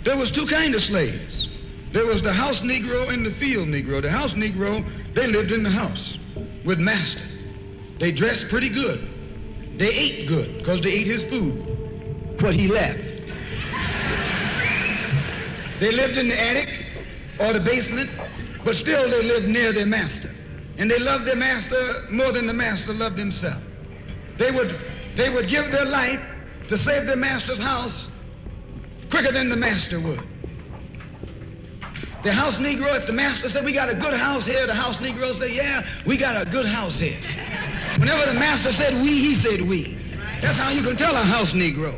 There was two kinds of slaves. There was the house Negro and the field Negro. The house Negro, they lived in the house with master. They dressed pretty good. They ate good because they ate his food, what he left. They lived in the attic or the basement, but still they lived near their master. And they loved their master more than the master loved himself. They would give their life to save their master's house quicker than the master would. The house Negro, if the master said, we got a good house here, the house Negro said, yeah, we got a good house here. Whenever the master said we, he said we. That's how you can tell a house Negro.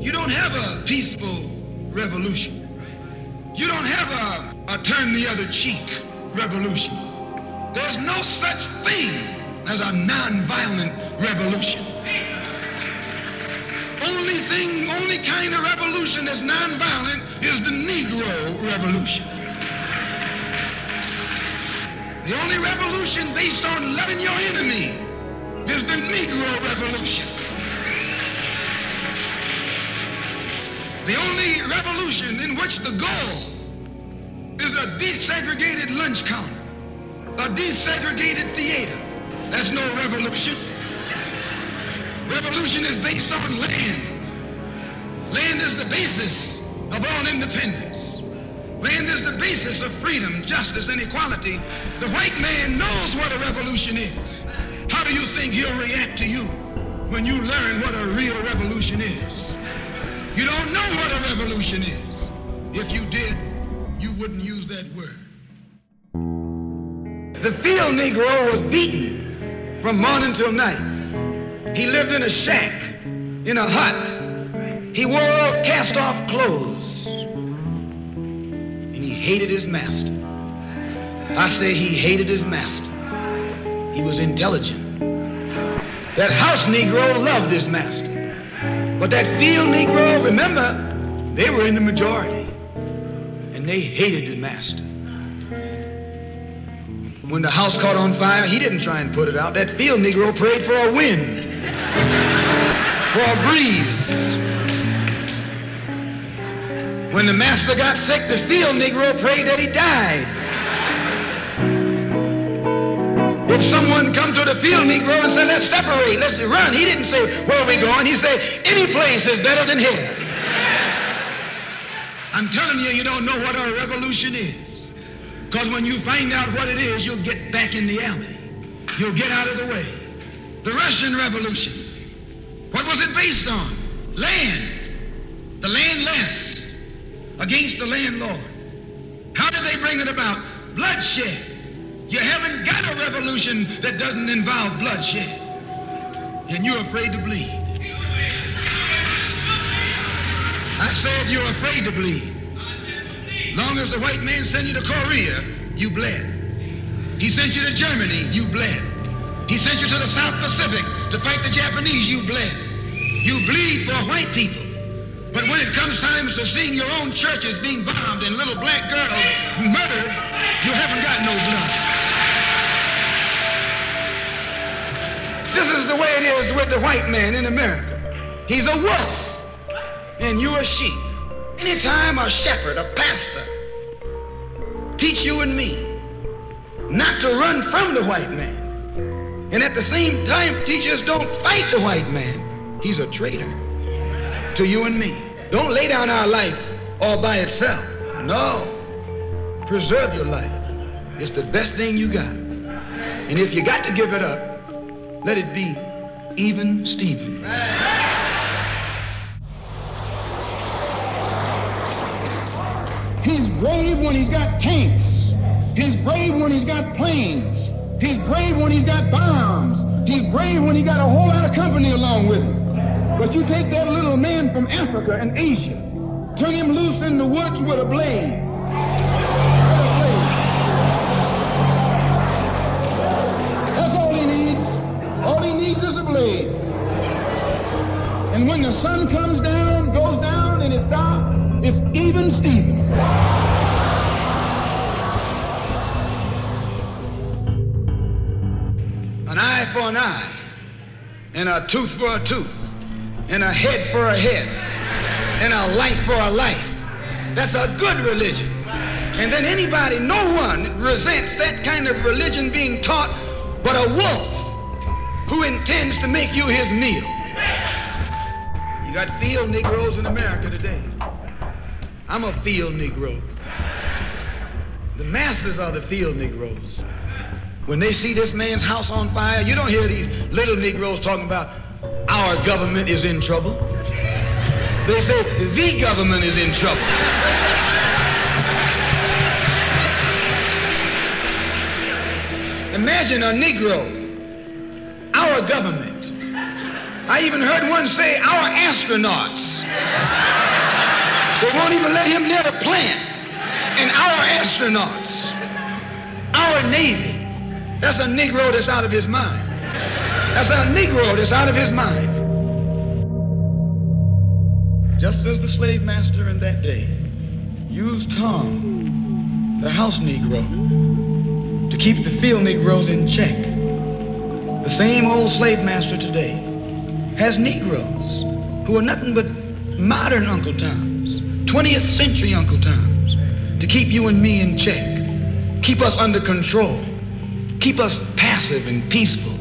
You don't have a peaceful revolution. You don't have a turn the other cheek revolution. There's no such thing as a nonviolent revolution. Only kind of revolution that's nonviolent is the Negro revolution. The only revolution based on loving your enemy is the Negro revolution. The only revolution in which the goal is a desegregated lunch counter, a desegregated theater, that's no revolution. Revolution is based on land. Land is the basis of all independence. Land is the basis of freedom, justice, and equality. The white man knows what a revolution is. How do you think he'll react to you when you learn what a real revolution is? You don't know what a revolution is. If you did, you wouldn't use that word. The field Negro was beaten from morning till night. He lived in a shack, in a hut. He wore cast-off clothes. And he hated his master. I say he hated his master. He was intelligent. That house Negro loved his master. But that field Negro, remember, they were in the majority. And they hated the master. When the house caught on fire, he didn't try and put it out. That field Negro prayed for a wind, for a breeze. When the master got sick, the field Negro prayed that he died. If someone come to the field Negro and said, let's separate, let's run, he didn't say, where are we going? He said, any place is better than here. I'm telling you, you don't know what a revolution is. Because when you find out what it is, you'll get back in the alley. You'll get out of the way. The Russian Revolution, what was it based on? Land. The landless against the landlord. How did they bring it about? Bloodshed. You haven't got a revolution that doesn't involve bloodshed. And you're afraid to bleed. I said you're afraid to bleed. Long as the white man sent you to Korea, you bled. He sent you to Germany, you bled. He sent you to the South Pacific to fight the Japanese, you bled. You bleed for white people. But when it comes time to seeing your own churches being bombed and little black girls murdered, you haven't got no blood. This is the way it is with the white man in America. He's a wolf, and you're a sheep. Anytime a shepherd, a pastor, teach you and me not to run from the white man, and at the same time teach us don't fight the white man, he's a traitor to you and me. Don't lay down our life all by itself. No. Preserve your life. It's the best thing you got. And if you got to give it up, let it be even Stephen. He's brave when he's got tanks. He's brave when he's got planes. He's brave when he's got bombs. He's brave when he got a whole lot of company along with him. But you take that little man from Africa and Asia, turn him loose in the woods with a blade. That's all he needs. All he needs is a blade. And when the sun comes down, goes down, and it's dark, it's even Stephen. An eye for an eye, and a tooth for a tooth, and a head for a head, and a life for a life. That's a good religion. And then anybody, no one resents that kind of religion being taught but a wolf who intends to make you his meal. You got field Negroes in America today. I'm a field Negro. The masses are the field Negroes. When they see this man's house on fire, you don't hear these little Negroes talking about our government is in trouble. They say the government is in trouble. Imagine a Negro, our government. I even heard one say our astronauts. They won't even let him near the plant. And our astronauts, our Navy. That's a Negro that's out of his mind. That's a Negro that's out of his mind. Just as the slave master in that day used Tom, the house Negro, to keep the field Negroes in check, the same old slave master today has Negroes who are nothing but modern Uncle Toms, 20th century Uncle Toms, to keep you and me in check, keep us under control, keep us passive and peaceful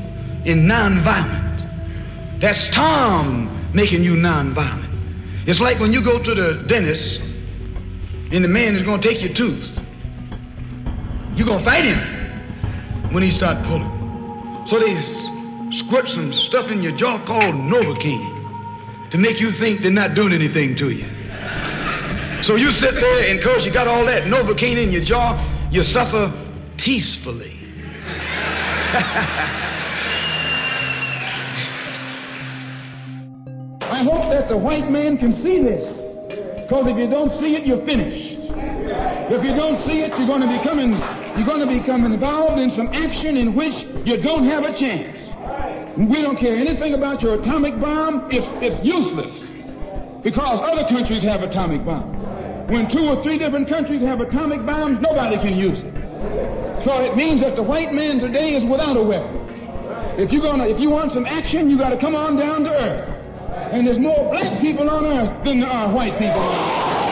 and nonviolent. That's Tom making you nonviolent. It's like when you go to the dentist and the man is going to take your tooth. You're going to fight him when he starts pulling. So they squirt some stuff in your jaw called Novocaine to make you think they're not doing anything to you. So you sit there and because you got all that Novocaine in your jaw, you suffer peacefully. I hope that the white man can see this, because if you don't see it, you're finished. If you don't see it, you're going to become involved in some action in which you don't have a chance. We don't care anything about your atomic bomb. It's useless, because other countries have atomic bombs. When 2 or 3 different countries have atomic bombs, nobody can use it. So it means that the white man today is without a weapon. If you want some action, you got to come on down to earth. And there's more black people on earth than there are white people on earth.